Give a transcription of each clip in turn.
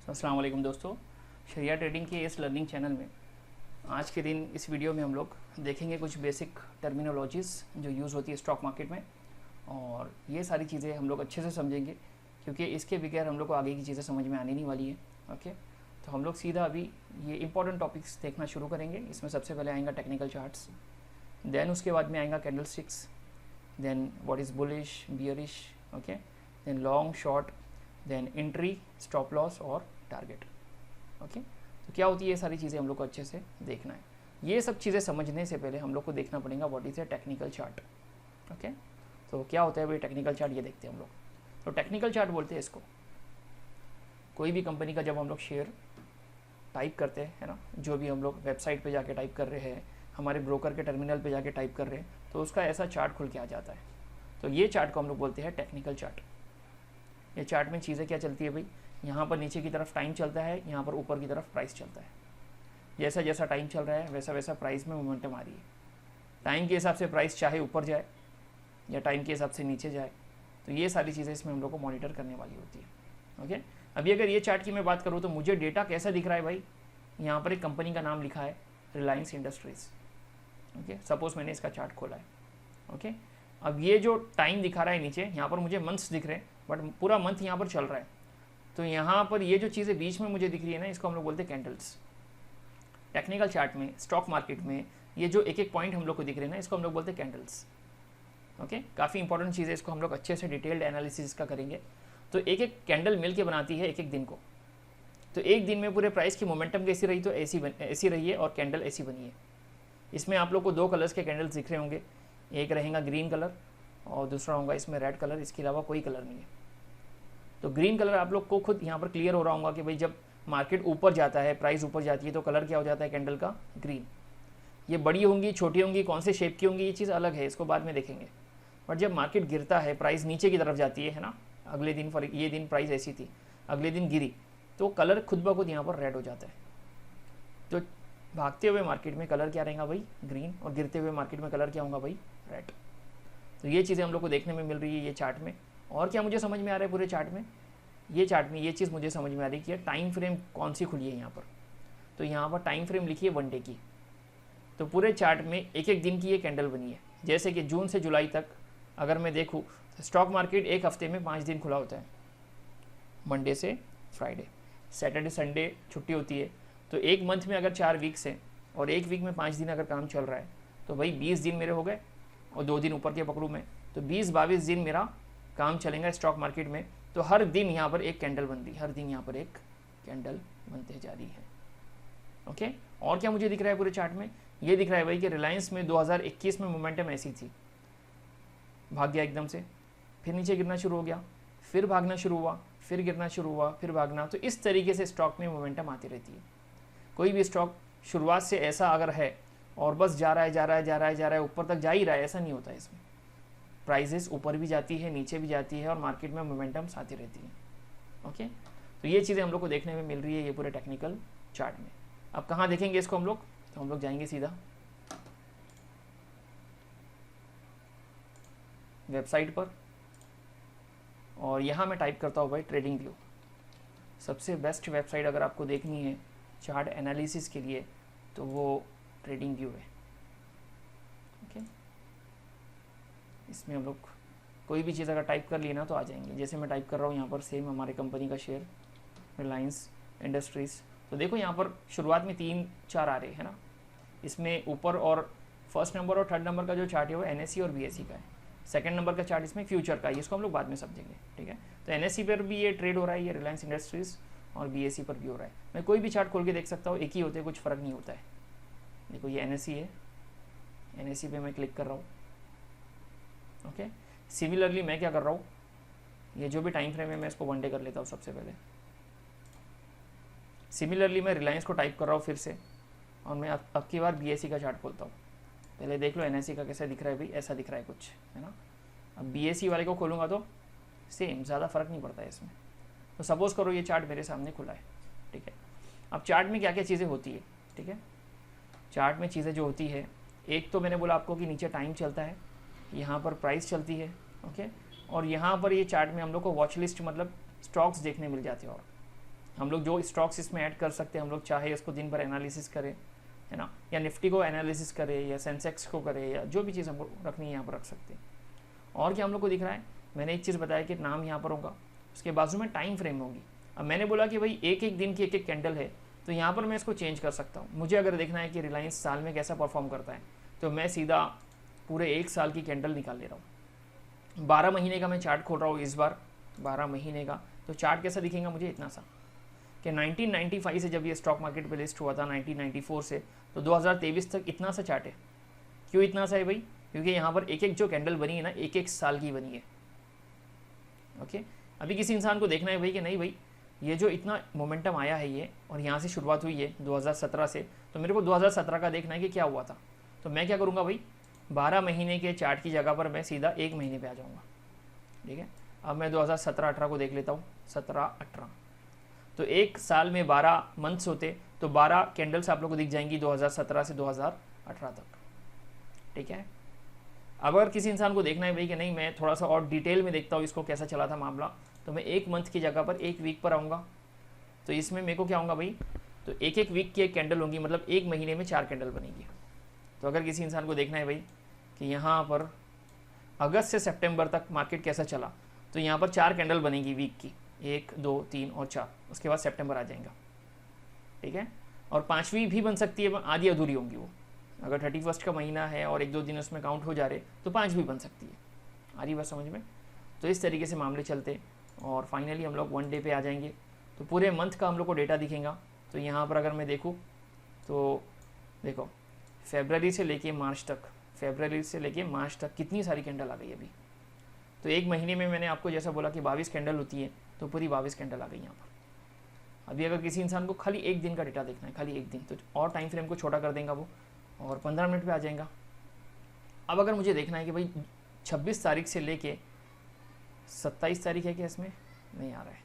अस्सलाम वालेकुम दोस्तों, शरिया ट्रेडिंग के इस लर्निंग चैनल में आज के दिन इस वीडियो में हम लोग देखेंगे कुछ बेसिक टर्मिनोलॉजीज़ जो यूज़ होती है स्टॉक मार्केट में। और ये सारी चीज़ें हम लोग अच्छे से समझेंगे क्योंकि इसके बगैर हम लोग को आगे की चीज़ें समझ में आने नहीं वाली है। ओके, तो हम लोग सीधा अभी ये इंपॉर्टेंट टॉपिक्स देखना शुरू करेंगे। इसमें सबसे पहले आएगा टेक्निकल चार्ट्स, देन उसके बाद में आएगा candlesticks, then what is bullish bearish, okay, then long short, then entry, stop loss और टारगेट। ओके, तो क्या होती है ये सारी चीज़ें हम लोग को अच्छे से देखना है। ये सब चीज़ें समझने से पहले हम लोग को देखना पड़ेगा what is a technical chart. Okay, तो क्या होता है भाई टेक्निकल चार्ट, ये देखते हैं हम लोग। तो टेक्निकल चार्ट बोलते हैं इसको, कोई भी कंपनी का जब हम लोग शेयर टाइप करते हैं, है ना, जो भी हम लोग वेबसाइट पे जाके टाइप कर रहे हैं, हमारे ब्रोकर के टर्मिनल पे जाके टाइप कर रहे हैं, तो उसका ऐसा चार्ट खुल के आ जाता है। तो ये चार्ट को हम लोग बोलते हैं टेक्निकल चार्ट। ये चार्ट में चीज़ें क्या चलती है भाई, यहाँ पर नीचे की तरफ टाइम चलता है, यहाँ पर ऊपर की तरफ प्राइस चलता है। जैसा जैसा टाइम चल रहा है वैसा वैसा प्राइस में मोमेंटम आ रही है। टाइम के हिसाब से प्राइस चाहे ऊपर जाए या टाइम के हिसाब से नीचे जाए, तो ये सारी चीज़ें इसमें हम लोग को मॉनिटर करने वाली होती है। ओके, अभी अगर ये चार्ट की मैं बात करूँ तो मुझे डेटा कैसा दिख रहा है भाई, यहाँ पर एक कंपनी का नाम लिखा है रिलायंस इंडस्ट्रीज़। ओके, सपोज मैंने इसका चार्ट खोला है। ओके, अब ये जो टाइम दिखा रहा है नीचे, यहाँ पर मुझे मंथ्स दिख रहे हैं, बट पूरा मंथ यहाँ पर चल रहा है। तो यहाँ पर ये जो चीज़ें बीच में मुझे दिख रही है ना, इसको हम लोग बोलते हैं कैंडल्स। टेक्निकल चार्ट में, स्टॉक मार्केट में ये जो एक एक पॉइंट हम लोग को दिख रहे हैं ना, इसको हम लोग बोलते हैं कैंडल्स। ओके, काफ़ी इंपॉर्टेंट चीज़ है, इसको हम लोग अच्छे से डिटेल्ड एनालिसिस का करेंगे। तो एक एक कैंडल मिल के बनाती है एक एक दिन को। तो एक दिन में पूरे प्राइस की मोमेंटम कैसी रही, तो ऐसी रही है और कैंडल ऐसी बनी है। इसमें आप लोग को दो कलर्स के कैंडल्स दिख रहे होंगे, एक रहेगा ग्रीन कलर और दूसरा होगा इसमें रेड कलर, इसके अलावा कोई कलर नहीं है। तो ग्रीन कलर आप लोग को खुद यहाँ पर क्लियर हो रहा होगा कि भाई जब मार्केट ऊपर जाता है, प्राइस ऊपर जाती है, तो कलर क्या हो जाता है कैंडल का, ग्रीन। ये बड़ी होंगी, छोटी होंगी, कौन से शेप की होंगी, ये चीज़ अलग है, इसको बाद में देखेंगे। बट जब मार्केट गिरता है, प्राइस नीचे की तरफ जाती है ना, अगले दिन फॉर ये दिन प्राइस ऐसी थी, अगले दिन गिरी, तो कलर खुद ब खुद यहाँ पर रेड हो जाता है। तो भागते हुए मार्केट में कलर क्या रहेगा भाई, ग्रीन, और गिरते हुए मार्केट में कलर क्या होगा भाई, रेड। तो ये चीज़ें हम लोग को देखने में मिल रही है ये चार्ट में। और क्या मुझे समझ में आ रहा है पूरे चार्ट में, ये चार्ट में ये चीज़ मुझे समझ में आ रही है कि टाइम फ्रेम कौन सी खुली है यहाँ पर। तो यहाँ पर टाइम फ्रेम लिखी है 1 डे की। तो पूरे चार्ट में एक एक दिन की ये कैंडल बनी है। जैसे कि जून से जुलाई तक अगर मैं देखूँ तो स्टॉक मार्केट एक हफ्ते में 5 दिन खुला होता है, मंडे से फ्राइडे, सैटरडे संडे छुट्टी होती है। तो एक मंथ में अगर 4 वीक्स हैं और एक वीक में 5 दिन अगर काम चल रहा है, तो भाई 20 दिन मेरे हो गए और 2 दिन ऊपर के पकड़ूँ मैं, तो 20-22 दिन मेरा काम चलेगा स्टॉक मार्केट में। तो हर दिन यहाँ पर एक कैंडल बन रही, हर दिन यहाँ पर एक कैंडल बनते जा रही है। ओके, और क्या मुझे दिख रहा है पूरे चार्ट में, ये दिख रहा है भाई कि रिलायंस में 2021 में मोमेंटम ऐसी थी, भाग गया एकदम से, फिर नीचे गिरना शुरू हो गया, फिर भागना शुरू हुआ, फिर गिरना शुरू हुआ, फिर भागना। तो इस तरीके से स्टॉक में मोमेंटम आती रहती है। कोई भी स्टॉक शुरुआत से ऐसा अगर है और बस जा रहा है जा रहा है जा रहा है जा रहा है, ऊपर तक जा ही रहा है, ऐसा नहीं होता है। इसमें प्राइसेस ऊपर भी जाती है, नीचे भी जाती है और मार्केट में मोमेंटम्स आती रहती है। ओके, तो ये चीज़ें हम लोग को देखने में मिल रही है ये पूरे टेक्निकल चार्ट में। अब कहाँ देखेंगे इसको हम लोग, तो हम लोग जाएंगे सीधा वेबसाइट पर और यहाँ मैं टाइप करता हूँ भाई ट्रेडिंग व्यू। सबसे बेस्ट वेबसाइट अगर आपको देखनी है चार्ट एनालिसिस के लिए तो वो ट्रेडिंग व्यू है। ओके, इसमें हम लोग कोई भी चीज़ अगर टाइप कर ली ना तो आ जाएंगे। जैसे मैं टाइप कर रहा हूँ यहाँ पर सेम हमारे कंपनी का शेयर रिलायंस इंडस्ट्रीज़, तो देखो यहाँ पर शुरुआत में 3-4 आ रहे हैं ना। इसमें ऊपर और फर्स्ट नंबर और थर्ड नंबर का जो चार्ट है वो NSE और BSE का है। सेकंड नंबर का चार्ट इसमें फ्यूचर का है, इसको हम लोग बाद में समझेंगे, ठीक है। तो NSE पर भी ये ट्रेड हो रहा है, ये रिलायंस इंडस्ट्रीज़, और BSE पर भी हो रहा है। मैं कोई भी चार्ट खोल के देख सकता हूँ, एक ही होते हैं, कुछ फ़र्क नहीं होता है। देखो ये NSE है, NSE पे मैं क्लिक कर रहा हूँ। ओके, सिमिलरली मैं क्या कर रहा हूँ, ये जो भी टाइम फ्रेम है मैं इसको 1 डे कर लेता हूँ सबसे पहले। सिमिलरली मैं रिलायंस को टाइप कर रहा हूँ फिर से, और मैं अब की बार BSE का चार्ट खोलता हूँ। पहले देख लो NSE का कैसा दिख रहा है भाई, ऐसा दिख रहा है कुछ, है ना। अब BSE वाले को खोलूँगा तो सेम, ज़्यादा फ़र्क नहीं पड़ता है इसमें। तो सपोज़ करो ये चार्ट मेरे सामने खुला है, ठीक है। अब चार्ट में क्या क्या चीज़ें होती है, ठीक है। चार्ट में चीज़ें जो होती है, एक तो मैंने बोला आपको कि नीचे टाइम चलता है, यहाँ पर प्राइस चलती है, ओके, और यहाँ पर ये चार्ट में हम लोग को वॉच लिस्ट मतलब स्टॉक्स देखने मिल जाते हैं। और हम लोग जो स्टॉक्स इसमें ऐड कर सकते हैं, हम लोग चाहे इसको दिन भर एनालिसिस करें, है ना, या निफ्टी को एनालिसिस करें या सेंसेक्स को करें, या जो भी चीज़ हमको रखनी है यहाँ पर रख सकते हैं। और क्या हम लोग को दिख रहा है, मैंने एक चीज़ बताया कि नाम यहाँ पर होगा, उसके बाजू में टाइम फ्रेम होगी। अब मैंने बोला कि भाई एक एक दिन की एक एक कैंडल है, तो यहाँ पर मैं इसको चेंज कर सकता हूँ। मुझे अगर देखना है कि रिलायंस साल में कैसा परफॉर्म करता है, तो मैं सीधा पूरे एक साल की कैंडल निकाल ले रहा हूँ। 12 महीने का मैं चार्ट खोल रहा हूँ इस बार, 12 महीने का। तो चार्ट कैसा दिखेगा मुझे, इतना सा कि 1995 से जब ये स्टॉक मार्केट पे लिस्ट हुआ था 1994 से, तो 2023 तक इतना सा चार्ट है। क्यों इतना सा है भाई, क्योंकि यहाँ पर एक एक जो कैंडल बनी है ना, एक एक साल की बनी है। ओके, अभी किसी इंसान को देखना है भाई कि नहीं भाई ये जो इतना मोमेंटम आया है ये, और यहाँ से शुरुआत हुई है 2017 से, तो मेरे को 2017 का देखना है कि क्या हुआ था। तो मैं क्या करूँगा भाई, 12 महीने के चार्ट की जगह पर मैं सीधा एक महीने पे आ जाऊँगा। ठीक है, अब मैं 2017-18 को देख लेता हूँ। 17-18 तो एक साल में 12 मंथ्स होते, तो 12 कैंडल्स आप लोग को दिख जाएंगी 2017 से 2018 तक। ठीक है, अगर किसी इंसान को देखना है भाई कि नहीं मैं थोड़ा सा और डिटेल में देखता हूँ इसको कैसा चला था मामला, तो मैं एक मंथ की जगह पर एक वीक पर आऊँगा। तो इसमें मेरे को क्या होगा भाई, तो एक एक वीक की एक कैंडल होंगी, मतलब एक महीने में 4 कैंडल बनेगी। तो अगर किसी इंसान को देखना है भाई कि यहाँ पर अगस्त से सितंबर तक मार्केट कैसा चला, तो यहाँ पर 4 कैंडल बनेगी वीक की, 1, 2, 3 और 4। उसके बाद सितंबर आ जाएगा। ठीक है, और 5वीं भी बन सकती है, आधी अधूरी होंगी वो। अगर 31 का महीना है और 1-2 दिन उसमें काउंट हो जा रहे, तो 5 भी बन सकती है। आ रही बात समझ में। तो इस तरीके से मामले चलते, और फाइनली हम लोग 1 डे पे आ जाएंगे, तो पूरे मंथ का हम लोग को डेटा दिखेगा। तो यहाँ पर अगर मैं देखूँ तो देखो फरवरी से लेके मार्च तक, फरवरी से लेके मार्च तक कितनी सारी कैंडल आ गई अभी। तो एक महीने में मैंने आपको जैसा बोला कि 22 कैंडल होती है, तो पूरी 22 कैंडल आ गई यहाँ पर। अभी अगर किसी इंसान को खाली एक दिन का डेटा देखना है, खाली एक दिन, तो और टाइम फ्रेम को छोटा कर देगा वो, और 15 मिनट पे आ जाएगा। अब अगर मुझे देखना है कि भाई 26 तारीख से लेके 27 तारीख है कि इसमें नहीं आ रहा है,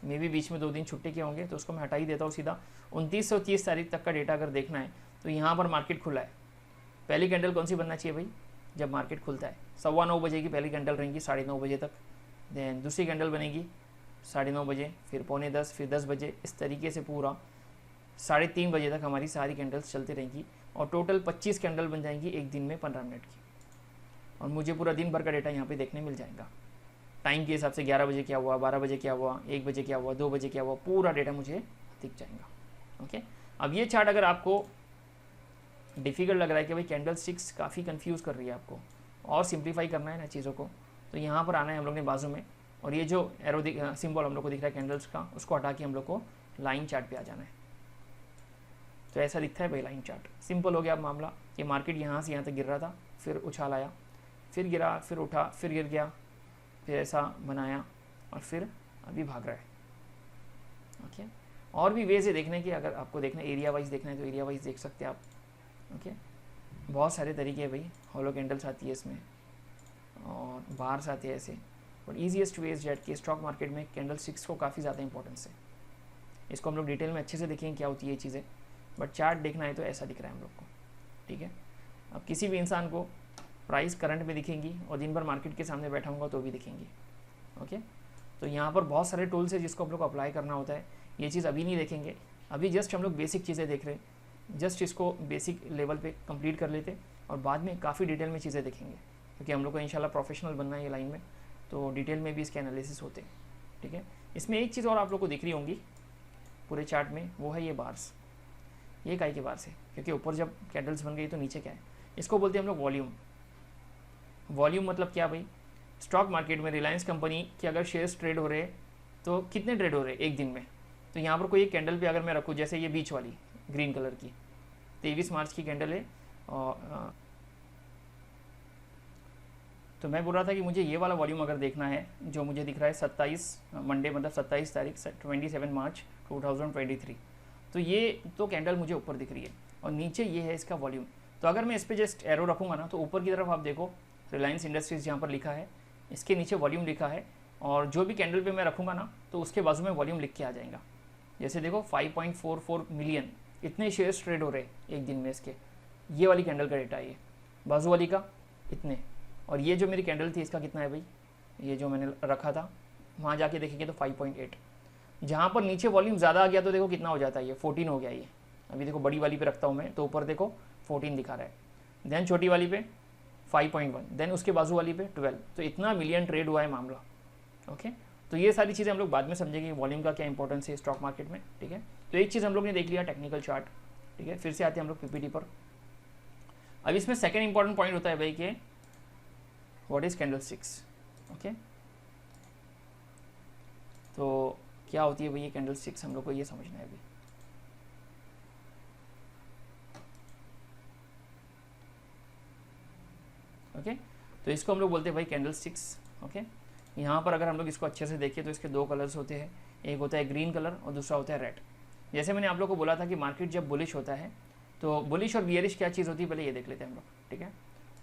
मे भी बीच में 2 दिन छुट्टी के होंगे, तो उसको मैं हटा ही देता हूँ सीधा। 29 और 30 तारीख तक का डेटा अगर देखना है, तो यहाँ पर मार्केट खुला है। पहली कैंडल कौन सी बनना चाहिए भाई, जब मार्केट खुलता है 9:15 बजे की पहली कैंडल रहेंगी 9:30 बजे तक। देन दूसरी कैंडल बनेगी 9:30 बजे, फिर 9:45, फिर 10 बजे, इस तरीके से पूरा 3:30 बजे तक हमारी सारी कैंडल्स चलती रहेंगी, और टोटल 25 कैंडल बन जाएंगी एक दिन में 15 मिनट की। और मुझे पूरा दिन भर का डेटा यहाँ पे देखने मिल जाएगा, टाइम के हिसाब से 11 बजे क्या हुआ, 12 बजे क्या हुआ, 1 बजे क्या हुआ, 2 बजे क्या हुआ, पूरा डेटा मुझे दिख जाएगा। ओके, अब ये चार्ट अगर आपको डिफ़िकल्ट लग रहा है कि भाई कैंडल स्टिक्स काफ़ी कंफ्यूज कर रही है आपको, और सिंप्लीफाई करना है ना चीज़ों को, तो यहाँ पर आना है हम लोग ने बाजू में, और ये जो एरो सिंबल हम लोग को दिख रहा है कैंडल्स का, उसको हटा के हम लोग को लाइन चार्ट पे आ जाना है। तो ऐसा दिखता है भाई लाइन चार्ट। सिंपल हो गया अब मामला, ये मार्केट यहाँ से यहाँ तक गिर रहा था, फिर उछाल आया, फिर गिरा, फिर उठा, फिर गिर गया, फिर ऐसा बनाया, और फिर अभी भाग रहा है। ओके, और भी वेज है देखने की, अगर आपको देखना एरिया वाइज देखना है तो एरिया वाइज देख सकते हैं आप। ओके, बहुत सारे तरीके हैं भाई, हॉलो कैंडल्स आती है इसमें, और बार्स आते हैं ऐसे, but easiest way is that कि स्टॉक मार्केट में कैंडल स्टिक्स को काफ़ी ज़्यादा इंपॉर्टेंस है। इसको हम लोग डिटेल में अच्छे से देखेंगे क्या होती है ये चीज़ें, बट चार्ट देखना है तो ऐसा दिख रहा है हम लोग को। ठीक है, अब किसी भी इंसान को प्राइस करंट में दिखेंगी, और दिन भर मार्केट के सामने बैठा हूँगा तो भी दिखेंगी। ओके, तो यहाँ पर बहुत सारे टूल्स है जिसको हम लोग को अप्लाई करना होता है। ये चीज़ अभी नहीं देखेंगे, अभी जस्ट हम लोग बेसिक चीज़ें देख रहे हैं, जस्ट इसको बेसिक लेवल पे कंप्लीट कर लेते, और बाद में काफ़ी डिटेल में चीज़ें देखेंगे, क्योंकि हम लोग को इंशाल्लाह प्रोफेशनल बनना है ये लाइन में, तो डिटेल में भी इसके एनालिसिस होते हैं। ठीक है, इसमें एक चीज़ और आप लोग को दिख रही होंगी पूरे चार्ट में, वो है ये बार्स। ये काई के बार्स है, क्योंकि ऊपर जब कैंडल्स बन गई तो नीचे क्या है, इसको बोलते हैं हम लोग वॉल्यूम। वॉल्यूम मतलब क्या भाई, स्टॉक मार्केट में रिलायंस कंपनी के अगर शेयर्स ट्रेड हो रहे हैं तो कितने ट्रेड हो रहे हैं एक दिन में। तो यहाँ पर कोई एक कैंडल पे अगर मैं रखूँ, जैसे ये बीच वाली ग्रीन कलर की 23 मार्च की कैंडल है, और तो मैं बोल रहा था कि मुझे ये वाला वॉल्यूम अगर देखना है जो मुझे दिख रहा है 27 मंडे मतलब 27 तारीख 27 मार्च 2023, तो ये तो कैंडल मुझे ऊपर दिख रही है, और नीचे ये है इसका वॉल्यूम। तो अगर मैं इस पर जस्ट एरो रखूँगा ना, तो ऊपर की तरफ आप देखो रिलायंस इंडस्ट्रीज़ जहाँ पर लिखा है, इसके नीचे वॉल्यूम लिखा है, और जो भी कैंडल पे मैं रखूँगा ना, तो उसके बाजू में वॉल्यूम लिख के आ जाएगा। जैसे देखो 5.44 मिलियन इतने शेयर्स ट्रेड हो रहे हैं एक दिन में इसके, ये वाली कैंडल का डेटा है, ये बाजू वाली का इतने, और ये जो मेरी कैंडल थी इसका कितना है भाई, ये जो मैंने रखा था वहाँ जाके देखेंगे तो 5.8। जहाँ पर नीचे वॉल्यूम ज़्यादा आ गया तो देखो कितना हो जाता है, ये 14 हो गया ये। अभी देखो बड़ी वाली पे रखता हूँ मैं तो ऊपर देखो 14 दिखा रहा है, देन छोटी वाली पे 5.1, देन उसके बाजू वाली पे 12। तो इतना मिलियन ट्रेड हुआ है मामला। ओके, तो ये सारी चीज़ें हम लोग बाद में समझेंगे, वॉल्यूम का क्या इंपॉर्टेंस है स्टॉक मार्केट में। ठीक है, तो एक चीज़ हम लोग ने देख लिया टेक्निकल चार्ट। ठीक है, फिर से आते हैं हम लोग पीपीटी पर। अब इसमें सेकेंड इंपॉर्टेंट पॉइंट होता है भाई कि व्हाट इज कैंडलस्टिक्स। ओके, तो क्या होती है भाई ये कैंडलस्टिक्स, हम लोग को ये समझना है अभी। ओके, तो इसको हम लोग बोलते हैं भाई कैंडलस्टिक्स। ओके, यहाँ पर अगर हम लोग इसको अच्छे से देखें तो इसके दो कलर्स होते हैं, एक होता है ग्रीन कलर और दूसरा होता है रेड। जैसे मैंने आप लोग को बोला था कि मार्केट जब बुलिश होता है तो बुलिश और बियरिश क्या चीज़ होती है, पहले ये देख लेते हैं हम लोग। ठीक है,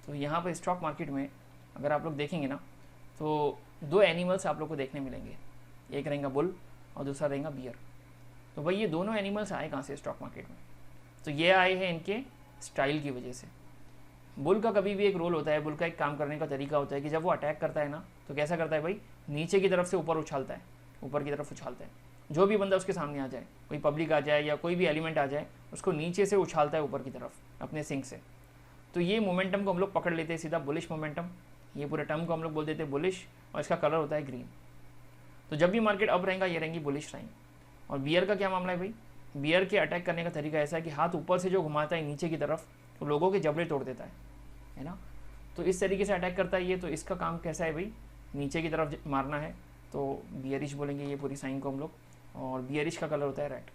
तो यहाँ पर स्टॉक मार्केट में अगर आप लोग देखेंगे ना तो दो एनिमल्स आप लोग को देखने मिलेंगे, एक रहेगा बुल और दूसरा रहेगा बियर। तो भाई ये दोनों एनिमल्स आए कहाँ से स्टॉक मार्केट में, तो ये आए हैं इनके स्टाइल की वजह से। बुल का कभी भी एक रोल होता है, बुल का एक काम करने का तरीका होता है कि जब वो अटैक करता है ना तो कैसा करता है भाई, नीचे की तरफ से ऊपर उछालता है, ऊपर की तरफ उछालता है। जो भी बंदा उसके सामने आ जाए, कोई पब्लिक आ जाए या कोई भी एलिमेंट आ जाए, उसको नीचे से उछालता है ऊपर की तरफ अपने सिंक से। तो ये मोमेंटम को हम लोग पकड़ लेते हैं सीधा, बुलिश मोमेंटम। ये पूरे टर्म को हम लोग बोल देते हैं बुलिश, और इसका कलर होता है ग्रीन। तो जब भी मार्केट अप रहेगा ये रहेंगी बुलिश लाइन। और बियर का क्या मामला है भाई, बियर के अटैक करने का तरीका ऐसा है कि हाथ ऊपर से जो घुमाता है नीचे की तरफ तो लोगों के जबड़े तोड़ देता है ना। तो इस तरीके से अटैक करता है ये। तो इसका काम कैसा है भाई, नीचे की तरफ मारना है, तो बियरिश बोलेंगे ये पूरी साइन को हम लोग। और बियरिश का कलर होता है रेड।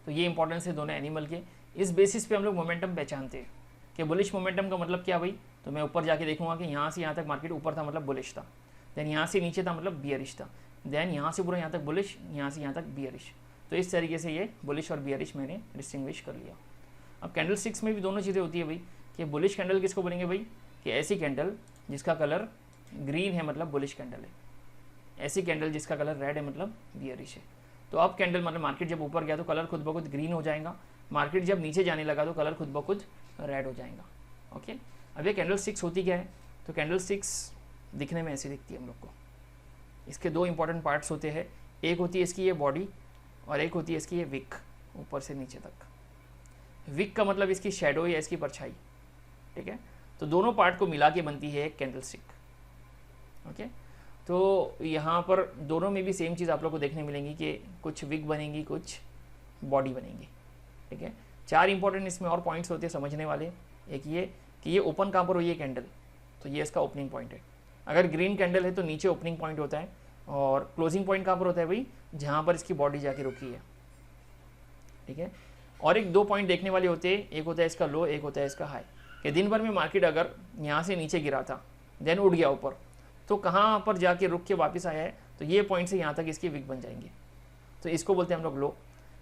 तो ये इंपॉर्टेंस है दोनों एनिमल के। इस बेसिस पे हम लोग मोमेंटम पहचानते हैं कि बुलिश मोमेंटम का मतलब क्या भाई, तो मैं ऊपर जाके देखूंगा कि यहाँ से यहाँ तक मार्केट ऊपर था मतलब बुलिश था, देन यहाँ से नीचे था मतलब बियरिश था, देन यहाँ से पूरा यहाँ तक बुलिश, यहाँ से यहाँ तक बियरिश। तो इस तरीके से ये बुलिश और बियरिश मैंने डिस्टिंग्विश कर लिया। अब कैंडल स्टिक्स में भी दोनों चीज़ें होती है भाई, कि बुलिश कैंडल किसको बोलेंगे भाई, कि ऐसी कैंडल जिसका कलर ग्रीन है मतलब बुलिश कैंडल है, ऐसी कैंडल जिसका कलर रेड है मतलब बियरिश है। तो अब कैंडल मतलब मार्केट जब ऊपर गया तो कलर खुद ब खुद ग्रीन हो जाएगा, मार्केट जब नीचे जाने लगा तो कलर खुद ब खुद रेड हो जाएगा। ओके, अब ये कैंडल स्टिक्स होती क्या है, तो कैंडल स्टिक्स दिखने में ऐसी दिखती है हम लोग को। इसके दो इंपॉर्टेंट पार्ट्स होते हैं, एक होती है इसकी ये बॉडी और एक होती है इसकी ये विक, ऊपर से नीचे तक। विक का मतलब इसकी शेडो या इसकी परछाई। ठीक है, तो दोनों पार्ट को मिला के बनती है एक कैंडल स्टिक। ओके, तो यहाँ पर दोनों में भी सेम चीज़ आप लोग को देखने मिलेंगी कि कुछ विक बनेंगी, कुछ बॉडी बनेंगी। ठीक है, चार इंपॉर्टेंट इसमें और पॉइंट्स होते हैं समझने वाले। एक ये कि ये ओपन कहाँ पर हुई है कैंडल, तो ये इसका ओपनिंग पॉइंट है। अगर ग्रीन कैंडल है तो नीचे ओपनिंग पॉइंट होता है, और क्लोजिंग पॉइंट कहाँ पर होता है भाई, जहाँ पर इसकी बॉडी जाके रुकी है। ठीक है, और एक दो पॉइंट देखने वाले होते हैं, एक होता है इसका लो, एक होता है इसका हाई। कि दिन भर में मार्केट अगर यहाँ से नीचे गिरा था देन उड़ गया ऊपर, तो कहाँ पर जाके रुक के वापस आया है, तो ये पॉइंट से यहाँ तक इसकी विक बन जाएंगे, तो इसको बोलते हैं हम लोग लो।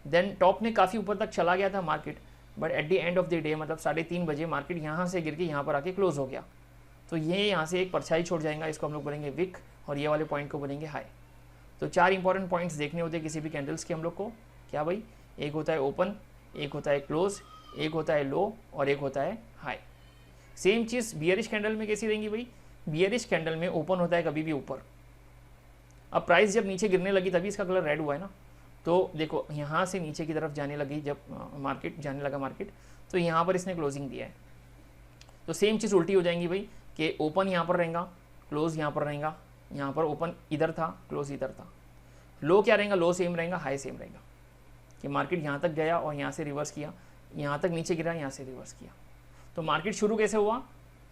देन टॉप में काफ़ी ऊपर तक चला गया था market, but at the end of the day मतलब 3:30 बजे मार्केट यहाँ से गिर के यहाँ पर आके क्लोज हो गया, तो ये यहाँ से एक परछाई छोड़ जाएगा, इसको हम लोग बोलेंगे विक, और ये वाले पॉइंट को बोलेंगे हाई। तो चार इंपॉर्टेंट पॉइंट्स देखने होते हैं किसी भी कैंडल्स के हम लोग को। क्या भाई, एक होता है ओपन, एक होता है क्लोज, एक होता है लो, और एक होता है हाई। सेम चीज़ बियरिश कैंडल में कैसी रहेंगी भाई, बियरिश कैंडल में ओपन होता है कभी भी ऊपर। अब प्राइस जब नीचे गिरने लगी तभी इसका कलर रेड हुआ है ना। तो देखो यहाँ से नीचे की तरफ जाने लगी, जब मार्केट जाने लगा मार्केट, तो यहाँ पर इसने क्लोजिंग दिया है। तो सेम चीज़ उल्टी हो जाएंगी भाई, कि ओपन यहाँ पर रहेगा, क्लोज यहाँ पर रहेगा, यहाँ पर ओपन इधर था, क्लोज इधर था। लो क्या रहेगा, लो सेम रहेगा, हाई सेम रहेगा, कि मार्केट यहाँ तक गया और यहाँ से रिवर्स किया, यहाँ तक नीचे गिरा, यहाँ से रिवर्स किया। तो मार्केट शुरू कैसे हुआ,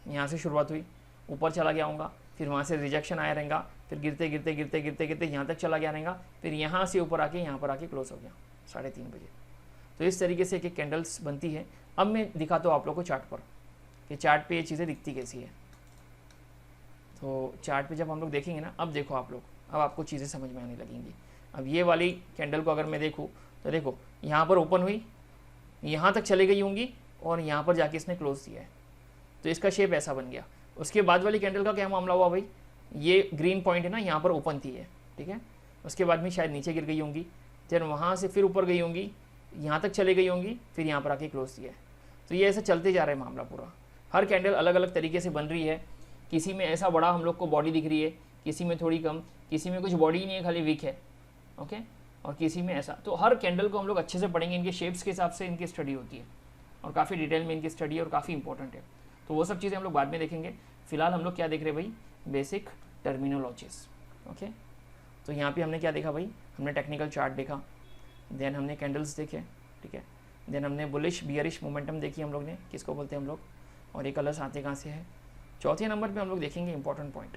यहाँ से शुरुआत हुई, ऊपर चला गया होगा, फिर वहाँ से रिजेक्शन आया रहेगा, फिर गिरते गिरते गिरते गिरते गिरते यहाँ तक चला गया रहेगा, फिर यहाँ से ऊपर आके यहाँ पर आके क्लोज हो गया 3:30 बजे। तो इस तरीके से एक कैंडल्स बनती है। अब मैं दिखाता हूँ आप लोग को चार्ट पर कि चार्ट पे ये चीज़ें दिखती कैसी है। तो चार्ट पे जब हम लोग देखेंगे ना, अब देखो आप लोग, अब आपको चीज़ें समझ में आने लगेंगी। अब ये वाली कैंडल को अगर मैं देखूँ तो देखो यहाँ पर ओपन हुई, यहाँ तक चले गई होंगी, और यहाँ पर जाके इसने क्लोज दिया है, तो इसका शेप ऐसा बन गया। उसके बाद वाली कैंडल का क्या मामला हुआ भाई, ये ग्रीन पॉइंट है ना, यहाँ पर ओपन थी है, ठीक है, उसके बाद में शायद नीचे गिर गई होंगी, फिर वहाँ से फिर ऊपर गई होंगी, यहाँ तक चले गई होंगी, फिर यहाँ पर आके क्लोज दिया है। तो ये ऐसा चलते जा रहा है मामला पूरा। हर कैंडल अलग अलग तरीके से बन रही है, किसी में ऐसा बड़ा हम लोग को बॉडी दिख रही है, किसी में थोड़ी कम, किसी में कुछ बॉडी ही नहीं है, खाली वीक है, ओके, और किसी में ऐसा। तो हर कैंडल को हम लोग अच्छे से पढ़ेंगे, इनके शेप्स के हिसाब से इनकी स्टडी होती है और काफ़ी डिटेल में इनकी स्टडी है और काफ़ी इंपॉर्टेंट है। तो वो सब चीज़ें हम लोग बाद में देखेंगे। फिलहाल हम लोग क्या देख रहे हैं भाई, बेसिक टर्मिनोलॉजीज। ओके, तो यहाँ पे हमने क्या देखा भाई, हमने टेक्निकल चार्ट देखा, देन हमने कैंडल्स देखे, ठीक है, देन हमने बुलिश बियरिश मोमेंटम देखी हम लोग ने, किसको बोलते हैं हम लोग, और ये कलर्स आते कहाँ से है। चौथे नंबर पे हम लोग देखेंगे इंपॉर्टेंट पॉइंट।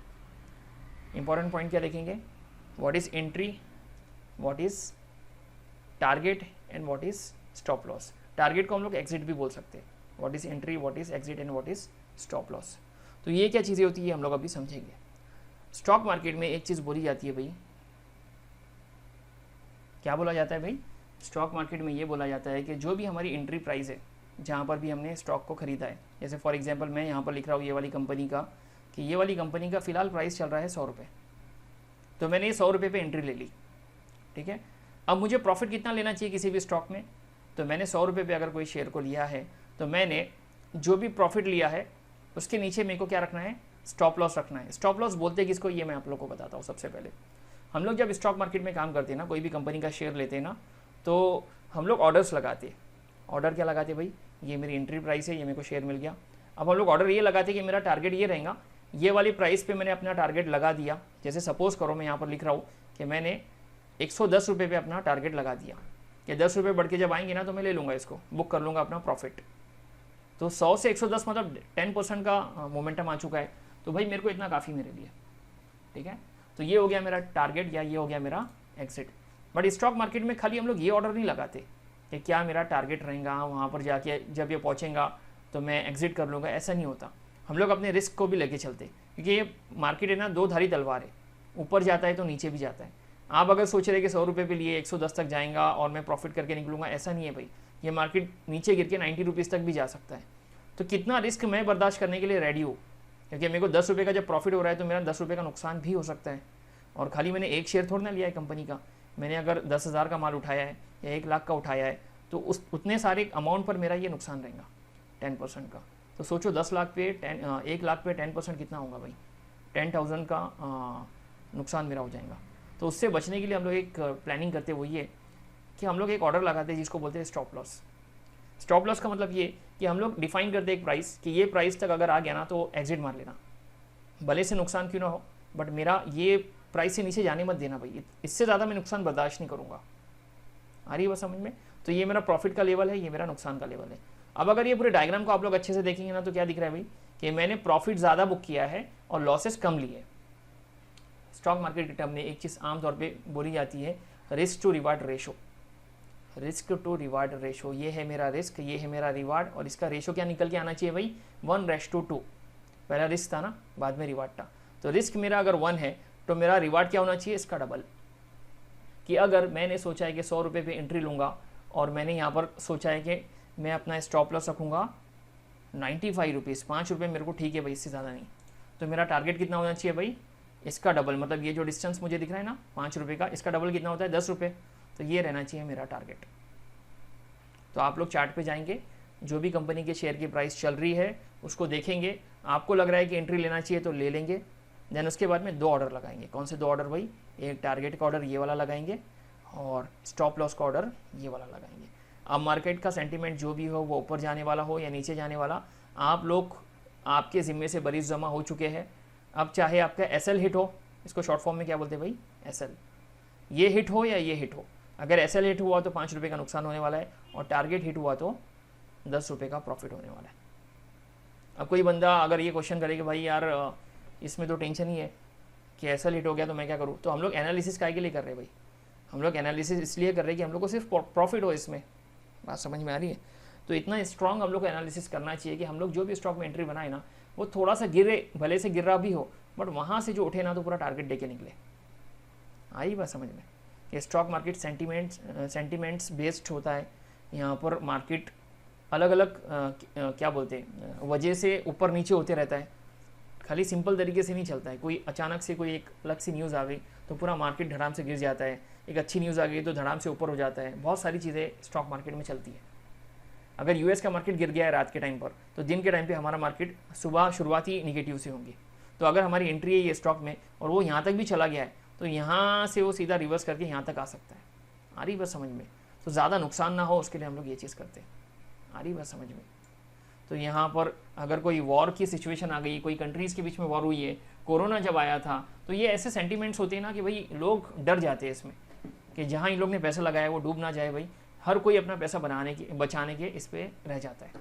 इंपॉर्टेंट पॉइंट क्या देखेंगे, what is entry, what is target and what is stop loss. Target को हम लोग एग्जिट भी बोल सकते हैं। What is entry, what is exit and what is stop loss. तो ये क्या चीज़ें होती है हम लोग अभी समझेंगे। स्टॉक मार्केट में एक चीज़ बोली जाती है भाई, क्या बोला जाता है भाई, स्टॉक मार्केट में ये बोला जाता है कि जो भी हमारी एंट्री प्राइस है, जहाँ पर भी हमने स्टॉक को खरीदा है, जैसे फॉर एग्जांपल मैं यहाँ पर लिख रहा हूँ ये वाली कंपनी का, कि ये वाली कंपनी का फ़िलहाल प्राइस चल रहा है 100 रुपये, तो मैंने ये 100 रुपये पे एंट्री ले ली, ठीक है। अब मुझे प्रॉफिट कितना लेना चाहिए किसी भी स्टॉक में, तो मैंने 100 रुपये पे अगर कोई शेयर को लिया है, तो मैंने जो भी प्रॉफिट लिया है उसके नीचे मेरे को क्या रखना है, स्टॉप लॉस रखना है। स्टॉप लॉस बोलते हैं किसको, ये मैं आप लोग को बताता हूँ। सबसे पहले हम लोग जब स्टॉक मार्केट में काम करते हैं ना, कोई भी कंपनी का शेयर लेते हैं ना, तो हम लोग ऑर्डर्स लगाते हैं। ऑर्डर क्या लगाते भाई, ये मेरी एंट्री प्राइस है, ये मेरे को शेयर मिल गया। अब हम लोग ऑर्डर ये लगाते कि मेरा टारगेट ये रहेगा, ये वाली प्राइस पे मैंने अपना टारगेट लगा दिया। जैसे सपोज करो मैं यहाँ पर लिख रहा हूँ कि मैंने 110 रुपये पे अपना टारगेट लगा दिया कि 10 रुपये बढ़ के जब आएंगे ना तो मैं ले लूँगा, इसको बुक कर लूँगा अपना प्रॉफिट। तो 100 से 110 मतलब 10% का मोमेंटम आ चुका है, तो भाई मेरे को इतना काफ़ी मेरे लिए, ठीक है। तो ये हो गया मेरा टारगेट या ये हो गया मेरा एग्जिट। बट स्टॉक मार्केट में खाली हम लोग ये ऑर्डर नहीं लगाते कि क्या मेरा टारगेट रहेगा, वहाँ पर जाके जब ये पहुँचेगा तो मैं एग्जिट कर लूँगा, ऐसा नहीं होता। हम लोग अपने रिस्क को भी लेके चलते, क्योंकि ये मार्केट है ना, दो धारी तलवार है, ऊपर जाता है तो नीचे भी जाता है। आप अगर सोच रहे कि 100 रुपये पे लिए 110 तक जाएगा और मैं प्रॉफिट करके निकलूँगा, ऐसा नहीं है भाई। ये मार्केट नीचे गिर के 90 रुपीज़ तक भी जा सकता है। तो कितना रिस्क मैं बर्दाश्त करने के लिए रेडी हूँ, क्योंकि मेरे को 10 रुपये का जब प्रॉफिट हो रहा है तो मेरा 10 रुपये का नुकसान भी हो सकता है। और खाली मैंने एक शेयर थोड़ा ना लिया है कंपनी का, मैंने अगर 10,000 का माल उठाया है या 1 लाख का उठाया है, तो उस उतने सारे अमाउंट पर मेरा ये नुकसान रहेगा 10% का। तो सोचो 10 लाख पे 1 लाख पे 10% कितना होगा भाई, 10,000 का नुकसान मेरा हो जाएगा। तो उससे बचने के लिए हम लोग एक प्लानिंग करते हैं, वो ये कि हम लोग एक ऑर्डर लगाते हैं जिसको बोलते हैं स्टॉप लॉस। स्टॉप लॉस का मतलब ये कि हम लोग डिफाइन करते हैं एक प्राइस कि ये प्राइस तक अगर आ गया ना तो एग्जिट मार लेना, भले से नुकसान क्यों ना हो, बट मेरा ये प्राइस से नीचे जाने मत देना भाई, इससे ज़्यादा मैं नुकसान बर्दाश्त नहीं करूँगा। आ रही है बस समझ में। तो ये मेरा प्रॉफिट का लेवल है, ये मेरा नुकसान का लेवल है। अब अगर ये पूरे डायग्राम को आप लोग अच्छे से देखेंगे ना तो क्या दिख रहा है भाई, कि मैंने प्रॉफिट ज़्यादा बुक किया है और लॉसेस कम लिए। स्टॉक मार्केट के टर्म में एक चीज़ आमतौर पे बोली जाती है, risk to reward ratio. Risk to reward ratio, ये है मेरा रिस्क, ये है मेरा रिवार्ड, और इसका रेशो क्या निकल के आना चाहिए भाई, 1:2। पहला रिस्क था ना, बाद में रिवार्ड था। तो रिस्क मेरा अगर 1 है तो मेरा रिवार्ड क्या होना चाहिए, इसका डबल। कि अगर मैंने सोचा है कि 100 रुपये पे एंट्री लूँगा और मैंने यहाँ पर सोचा है कि मैं अपना स्टॉप लॉस रखूँगा 95 रुपीज़, 5 रुपये मेरे को ठीक है भाई, इससे ज़्यादा नहीं, तो मेरा टारगेट कितना होना चाहिए भाई, इसका डबल। मतलब ये जो डिस्टेंस मुझे दिख रहा है ना 5 रुपये का, इसका डबल कितना होता है, 10 रुपये। तो ये रहना चाहिए मेरा टारगेट। तो आप लोग चार्ट पे जाएंगे, जो भी कंपनी के शेयर की प्राइस चल रही है उसको देखेंगे, आपको लग रहा है कि एंट्री लेना चाहिए तो ले लेंगे। देन उसके बाद में 2 ऑर्डर लगाएंगे। कौन से 2 ऑर्डर भाई, एक टारगेट का ऑर्डर ये वाला लगाएंगे और स्टॉप लॉस का ऑर्डर ये वाला लगाएंगे। अब मार्केट का सेंटीमेंट जो भी हो, वो ऊपर जाने वाला हो या नीचे जाने वाला, आप लोग आपके ज़िम्मे से बरीज जमा हो चुके हैं। अब चाहे आपका SL हिट हो, इसको शॉर्ट फॉर्म में क्या बोलते हैं भाई, SL, ये हिट हो या ये हिट हो, अगर SL हिट हुआ तो 5 रुपये का नुकसान होने वाला है और टारगेट हिट हुआ तो 10 रुपये का प्रॉफिट होने वाला है। अब कोई बंदा अगर ये क्वेश्चन करे कि भाई यार इसमें तो टेंशन ही है कि SL हिट हो गया तो मैं क्या करूँ, तो हम लोग एनालिसिस काय के लिए कर रहे हैं भाई, हम लोग एनालिसिस इसलिए कर रहे हैं कि हम लोग को सिर्फ प्रॉफिट हो इसमें। बात समझ में आ रही है। तो इतना स्ट्रांग हम लोग को एनालिसिस करना चाहिए कि हम लोग जो भी स्टॉक में एंट्री बनाए ना, वो थोड़ा सा गिरे, भले से गिर रहा भी हो, बट वहाँ से जो उठे ना तो पूरा टारगेट दे के निकले। आई बात समझ में। ये स्टॉक मार्केट सेंटिमेंट्स बेस्ड होता है। यहाँ पर मार्केट अलग अलग क्या बोलते हैं वजह से ऊपर नीचे होते रहता है, खाली सिंपल तरीके से नहीं चलता है। कोई अचानक से कोई एक अलग सी न्यूज़ आ गई तो पूरा मार्केट धड़ाम से गिर जाता है, एक अच्छी न्यूज़ आ गई तो धड़ाम से ऊपर हो जाता है। बहुत सारी चीज़ें स्टॉक मार्केट में चलती है। अगर US का मार्केट गिर गया है रात के टाइम पर, तो दिन के टाइम पे हमारा मार्केट सुबह शुरुआती निगेटिव से होंगी। तो अगर हमारी एंट्री है ये स्टॉक में और वो यहाँ तक भी चला गया है, तो यहाँ से वो सीधा रिवर्स करके यहाँ तक आ सकता है। आ रही बात समझ में? तो ज़्यादा नुकसान ना हो उसके लिए हम लोग ये चीज़ करते हैं। आ रही बात समझ में? तो यहाँ पर अगर कोई वॉर की सिचुएशन आ गई, कोई कंट्रीज़ के बीच में वॉर हुई है, कोरोना जब आया था, तो ये ऐसे सेंटिमेंट्स होते हैं ना कि भाई लोग डर जाते हैं इसमें कि जहाँ इन लोग ने पैसा लगाया वो डूब ना जाए। भाई हर कोई अपना पैसा बचाने के इस पर रह जाता है।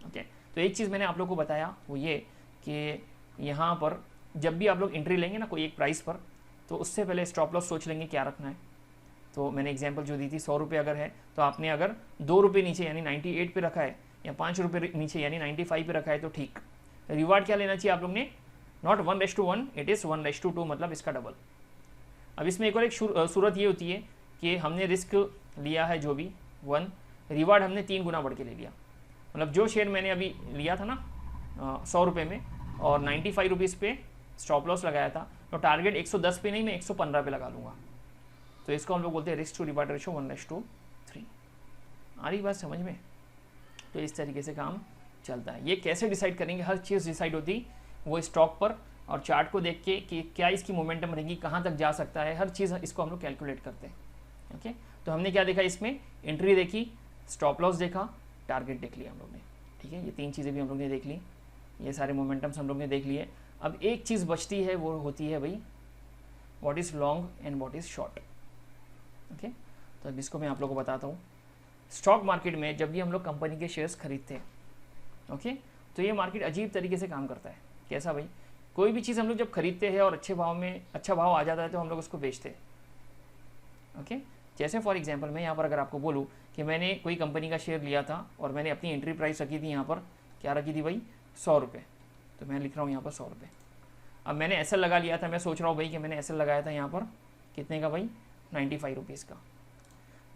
ओके, तो एक चीज़ मैंने आप लोग को बताया वो ये कि यहाँ पर जब भी आप लोग एंट्री लेंगे ना कोई एक प्राइस पर, तो उससे पहले स्टॉप लॉस सोच लेंगे क्या रखना है। तो मैंने एग्जांपल जो दी थी 100 रुपये अगर है, तो आपने अगर 2 रुपये नीचे यानी 98 पे रखा है, या 5 रुपये नीचे यानी 95 पे रखा है तो ठीक। रिवार्ड क्या लेना चाहिए आप लोग ने? नॉट 1:1, इट इज़ 1:2, मतलब इसका डबल। अब इसमें एक और एक सूरत ये होती है कि हमने रिस्क लिया है जो भी 1, रिवार्ड हमने 3 गुना बढ़ के ले लिया। मतलब जो शेयर मैंने अभी लिया था ना 100 रुपये में और 95 रुपीज़ पे स्टॉप लॉस लगाया था, तो टारगेट 110 पे नहीं मैं 115 पे लगा लूँगा। तो इसको हम लोग बोलते हैं रिस्क टू रिवार्ड रेशो 1:3। आ रही बात समझ में? तो इस तरीके से काम चलता है। ये कैसे डिसाइड करेंगे? हर चीज़ डिसाइड होती वो स्टॉक पर और चार्ट को देख के कि क्या इसकी मोमेंटम रहेगी, कहाँ तक जा सकता है, हर चीज़ इसको हम लोग कैलकुलेट करते हैं। ओके, तो हमने क्या देखा इसमें? एंट्री देखी, स्टॉप लॉस देखा, टारगेट देख लिया हम लोग ने। ठीक है, ये 3 चीज़ें भी हम लोग ने देख ली, ये सारे मोमेंटम्स हम लोग ने देख लिए। अब एक चीज़ बचती है, वो होती है भाई what is long and what is short. Okay, तो अब इसको मैं आप लोगों को बताता हूँ। स्टॉक मार्केट में जब भी हम लोग कंपनी के शेयर्स खरीदते हैं, ओके, तो ये मार्केट अजीब तरीके से काम करता है। कैसा भाई? कोई भी चीज़ हम लोग जब खरीदते हैं और अच्छे भाव में अच्छा भाव आ जाता है तो हम लोग उसको बेचते हैं। ओके, जैसे फॉर एग्जांपल मैं यहाँ पर अगर आपको बोलूँ कि मैंने कोई कंपनी का शेयर लिया था और मैंने अपनी एंट्री प्राइस रखी थी यहाँ पर, क्या रखी थी भाई? 100 रुपये। तो मैं लिख रहा हूँ यहाँ पर 100 रुपये। अब मैंने एसएल लगा लिया था, मैं सोच रहा हूँ भाई कि मैंने एसएल लगाया था यहाँ पर कितने का भाई? 95 रुपीज़ का।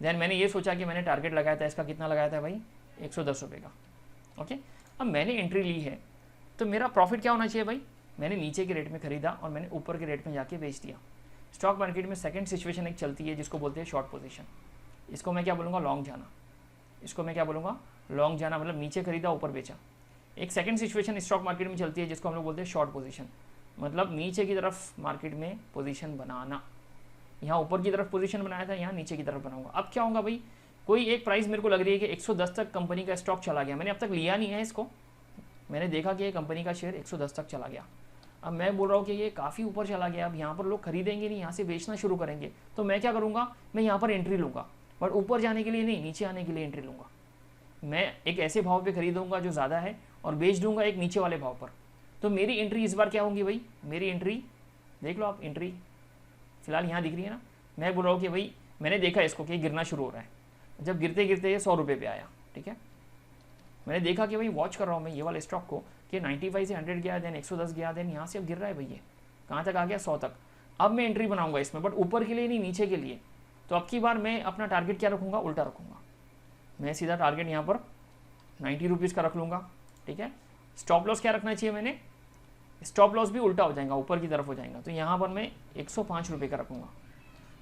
देन मैंने ये सोचा कि मैंने टारगेट लगाया था इसका, कितना लगाया था भाई? 110 रुपये का। ओके, अब मैंने एंट्री ली है तो मेरा प्रॉफिट क्या होना चाहिए भाई? मैंने नीचे के रेट में खरीदा और मैंने ऊपर के रेट में जाके बेच दिया। स्टॉक मार्केट में सेकंड सिचुएशन एक चलती है जिसको बोलते हैं शॉर्ट पोजीशन। इसको मैं क्या बोलूँगा? लॉन्ग जाना। इसको मैं क्या बोलूँगा? लॉन्ग जाना, मतलब नीचे खरीदा ऊपर बेचा। एक सेकंड सिचुएशन स्टॉक मार्केट में चलती है जिसको हम लोग बोलते हैं शॉर्ट पोजीशन, मतलब नीचे की तरफ मार्केट में पोजीशन बनाना। यहाँ ऊपर की तरफ पोजीशन बनाया था, यहाँ नीचे की तरफ बनाऊंगा। अब क्या होगा भाई? कोई एक प्राइस मेरे को लग रही है कि 110 तक कंपनी का स्टॉक चला गया, मैंने अब तक लिया नहीं है इसको, मैंने देखा कि ये कंपनी का शेयर 110 तक चला गया। अब मैं बोल रहा हूँ कि ये काफ़ी ऊपर चला गया, अब यहाँ पर लोग खरीदेंगे नहीं, यहाँ से बेचना शुरू करेंगे, तो मैं क्या करूँगा? मैं यहाँ पर एंट्री लूँगा, बट ऊपर जाने के लिए नहीं, नीचे आने के लिए एंट्री लूँगा। मैं एक ऐसे भाव पे खरीदूँगा जो ज़्यादा है और बेच दूँगा एक नीचे वाले भाव पर। तो मेरी एंट्री इस बार क्या होगी भाई? मेरी एंट्री देख लो आप, एंट्री फिलहाल यहाँ दिख रही है ना। मैं बोल रहा हूँ कि भाई मैंने देखा इसको कि गिरना शुरू हो रहा है, जब गिरते गिरते ये 100 रुपये पे आया। ठीक है, मैंने देखा कि भाई वॉच कर रहा हूँ मैं ये वाले स्टॉक को कि 95 से 100 गया, देन 110 गया, देन यहाँ से अब गिर रहा है भाई, ये कहाँ तक आ गया? 100 तक। अब मैं एंट्री बनाऊंगा इसमें, बट ऊपर के लिए नहीं, नीचे के लिए। तो अब की बार मैं अपना टारगेट क्या रखूँगा? उल्टा रखूँगा। मैं सीधा टारगेट यहाँ पर 90 रुपीज़ का रख लूँगा। ठीक है, स्टॉप लॉस क्या रखना चाहिए मैंने? स्टॉप लॉस भी उल्टा हो जाएगा, ऊपर की तरफ हो जाएगा। तो यहाँ पर मैं 105 रुपये का रखूँगा,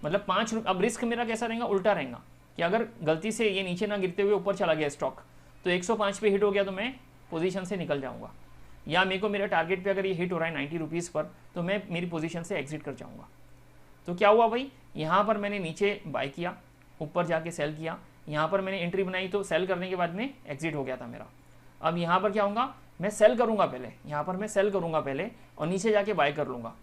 मतलब 5 रुपये। अब रिस्क मेरा कैसा रहेगा? उल्टा रहेगा कि अगर गलती से ये नीचे ना गिरते हुए ऊपर चला गया स्टॉक, तो 105 पे हिट हो गया तो मैं पोजीशन से निकल जाऊंगा, या मेरे को मेरे टारगेट पे अगर ये हिट हो रहा है 90 रुपीज़ पर, तो मैं मेरी पोजीशन से एग्जिट कर जाऊंगा। तो क्या हुआ भाई? यहाँ पर मैंने नीचे बाय किया, ऊपर जाके सेल किया, यहाँ पर मैंने एंट्री बनाई, तो सेल करने के बाद में एग्जिट हो गया था मेरा। अब यहाँ पर क्या होगा? मैं सेल करूँगा पहले, यहाँ पर मैं सेल करूँगा पहले और नीचे जाके बाय कर लूँगा।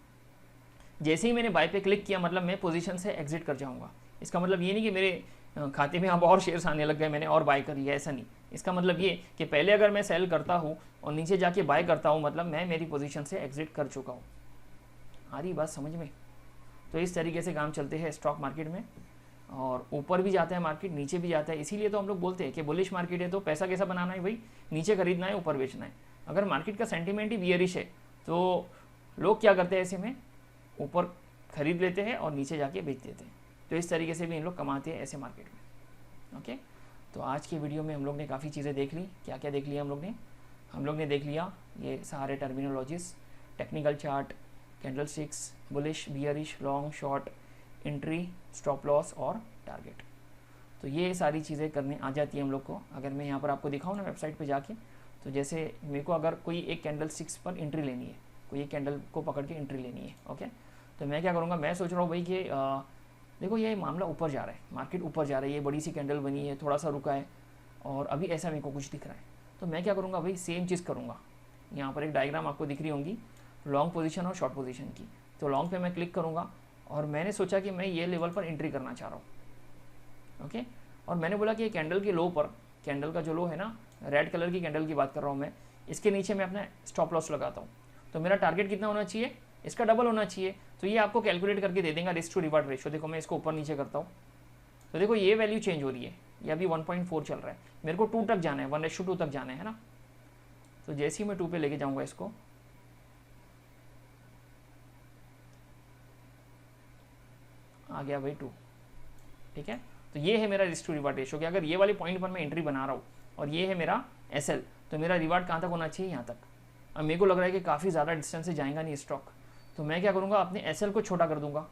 जैसे ही मैंने बाय पे क्लिक किया, मतलब मैं पोजीशन से एग्जिट कर जाऊँगा। इसका मतलब ये नहीं कि मेरे खाते में अब और शेयर्स आने लग गए, मैंने और बाय कर लिया, ऐसा नहीं। इसका मतलब ये कि पहले अगर मैं सेल करता हूँ और नीचे जाके बाय करता हूँ, मतलब मैं मेरी पोजीशन से एग्जिट कर चुका हूँ। आ रही बात समझ में? तो इस तरीके से काम चलते हैं स्टॉक मार्केट में, और ऊपर भी जाता है मार्केट, नीचे भी जाता है। इसीलिए तो हम लोग बोलते हैं कि बुलिश मार्केट है तो पैसा कैसा बनाना है भाई? नीचे खरीदना है, ऊपर बेचना है। अगर मार्केट का सेंटीमेंट ही बियरिश है तो लोग क्या करते हैं? ऐसे में ऊपर खरीद लेते हैं और नीचे जाके बेच देते हैं। तो इस तरीके से भी इन लोग कमाते हैं ऐसे मार्केट में। ओके, तो आज की वीडियो में हम लोग ने काफ़ी चीज़ें देख ली। क्या क्या देख लिया हम लोग ने देख लिया ये सारे terminologies, technical chart, candlesticks, bullish, bearish, long, short, entry, stop loss और टारगेट। तो ये सारी चीज़ें करने आ जाती है हम लोग को। अगर मैं यहाँ पर आपको दिखाऊँ ना वेबसाइट पे जाके, तो जैसे मेरे को अगर कोई एक कैंडलस्टिक्स पर एंट्री लेनी है, कोई एक कैंडल को पकड़ के एंट्री लेनी है, ओके, तो मैं क्या करूँगा, मैं सोच रहा हूँ भाई कि देखो ये मामला ऊपर जा रहा है, मार्केट ऊपर जा रहा है, ये बड़ी सी कैंडल बनी है, थोड़ा सा रुका है और अभी ऐसा मेरे को कुछ दिख रहा है। तो मैं क्या करूँगा भाई, सेम चीज़ करूँगा। यहाँ पर एक डायग्राम आपको दिख रही होंगी लॉन्ग पोजीशन और शॉर्ट पोजीशन की। तो लॉन्ग पे मैं क्लिक करूँगा और मैंने सोचा कि मैं ये लेवल पर एंट्री करना चाह रहा हूँ। ओके, और मैंने बोला कि कैंडल के लो पर, कैंडल का जो लो है ना, रेड कलर की कैंडल की बात कर रहा हूँ मैं, इसके नीचे मैं अपना स्टॉप लॉस लगाता हूँ। तो मेरा टारगेट कितना होना चाहिए, इसका डबल होना चाहिए। तो ये आपको कैलकुलेट करके दे देगा रिस्क टू रिवार्ड रेशियो। देखो मैं इसको ऊपर नीचे करता हूँ तो देखो ये वैल्यू चेंज हो रही है, ये अभी 1.4 चल रहा है, मेरे को 2 तक जाना है, 1:2 तक जाना है ना। तो जैसे ही मैं 2 पे लेके जाऊँगा इसको, आ गया भाई 2, ठीक है। तो ये है मेरा रिस्क टू रिवार्ड रेशियो कि अगर ये वाले पॉइंट पर मैं एंट्री बना रहा हूँ और ये है मेरा एसएल, तो मेरा रिवार्ड कहाँ तक होना चाहिए, यहाँ तक। अब मेरे को लग रहा है कि काफ़ी ज़्यादा डिस्टेंस से जाएगा नहीं स्टॉक, तो मैं क्या करूँगा, अपने एसएल को छोटा कर दूंगा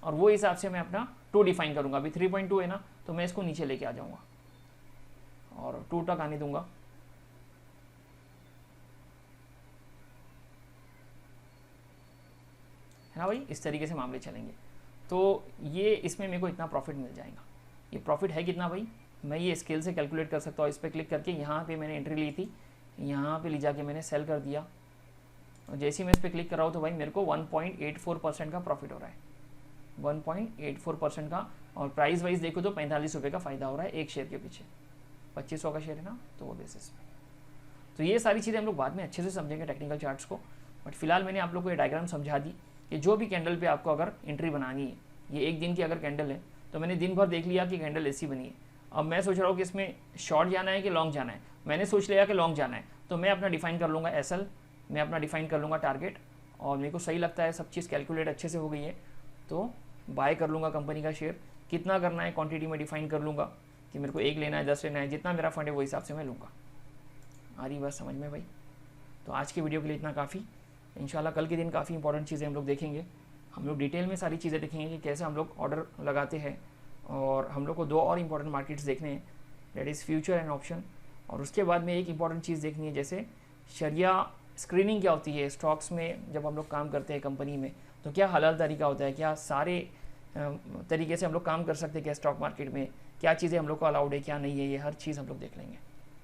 और वो हिसाब से मैं अपना 2 डिफाइन करूँगा। अभी 3.2 है ना, तो मैं इसको नीचे लेके आ जाऊँगा और 2 तक आने दूंगा। है ना भाई, इस तरीके से मामले चलेंगे। तो ये इसमें मेरे को इतना प्रॉफिट मिल जाएगा। ये प्रॉफिट है कितना भाई, मैं ये स्केल से कैलकुलेट कर सकता हूँ। इस पर क्लिक करके यहाँ पे मैंने एंट्री ली थी, यहाँ पे ले जाके मैंने सेल कर दिया और जैसे ही मैं इस पर क्लिक कर रहा हूँ तो भाई मेरे को 1.84% का प्रॉफिट हो रहा है, 1.84% का। और प्राइस वाइज देखो तो 45 रुपये का फ़ायदा हो रहा है एक शेयर के पीछे, 2500 का शेयर है ना, तो वो बेसिस पे। तो ये सारी चीज़ें हम लोग बाद में अच्छे से समझेंगे टेक्निकल चार्ट्स को, बट फिलहाल मैंने आप लोग को ये डायग्राम समझा दी कि जो भी कैंडल पे आपको अगर एंट्री बनानी है, ये एक दिन की अगर कैंडल है तो मैंने दिन भर देख लिया कि कैंडल ऐसी बनी है। अब मैं सोच रहा हूँ कि इसमें शॉर्ट जाना है कि लॉन्ग जाना है। मैंने सोच लिया कि लॉन्ग जाना है, तो मैं अपना डिफाइन कर लूँगा एसएल, मैं अपना डिफाइन कर लूँगा टारगेट, और मेरे को सही लगता है सब चीज़ कैलकुलेट अच्छे से हो गई है तो बाय कर लूँगा कंपनी का शेयर। कितना करना है क्वांटिटी में डिफाइन कर लूँगा कि मेरे को 1 लेना है, 10 लेना है, जितना मेरा फंड है वो हिसाब से मैं लूँगा। आ रही बात समझ में भाई। तो आज की वीडियो के लिए इतना काफ़ी। इंशाल्लाह कल के दिन काफ़ी इंपॉर्टेंट चीज़ें हम लोग देखेंगे, हम लोग डिटेल में सारी चीज़ें देखेंगे कि कैसे हम लोग ऑर्डर लगाते हैं। और हम लोग को 2 और इम्पॉर्टेंट मार्केट्स देखने हैं, that is future and option. और उसके बाद में एक इम्पॉर्टेंट चीज़ देखनी है, जैसे शरिया स्क्रीनिंग क्या होती है स्टॉक्स में। जब हम लोग काम करते हैं कंपनी में तो क्या हलाल तरीका होता है, क्या सारे तरीके से हम लोग काम कर सकते हैं क्या स्टॉक मार्केट में, क्या चीज़ें हम लोग को अलाउड है क्या नहीं है, ये हर चीज़ हम लोग देख लेंगे,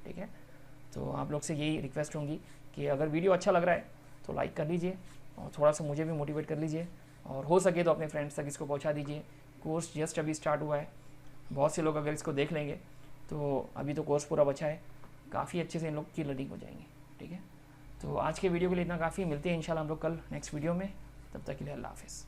ठीक है। तो आप लोग से यही रिक्वेस्ट होंगी कि अगर वीडियो अच्छा लग रहा है तो लाइक कर लीजिए और थोड़ा सा मुझे भी मोटिवेट कर लीजिए, और हो सके तो अपने फ्रेंड्स तक इसको पहुंचा दीजिए। कोर्स जस्ट अभी स्टार्ट हुआ है, बहुत से लोग अगर इसको देख लेंगे तो अभी तो कोर्स पूरा बचा है, काफ़ी अच्छे से इन लोग की लर्निंग हो जाएंगी, ठीक है। तो आज के वीडियो के लिए इतना काफ़ी, मिलते हैं इंशाल्लाह हम लोग कल नेक्स्ट वीडियो में, तब तक के लिए अल्लाह हाफ़िज़।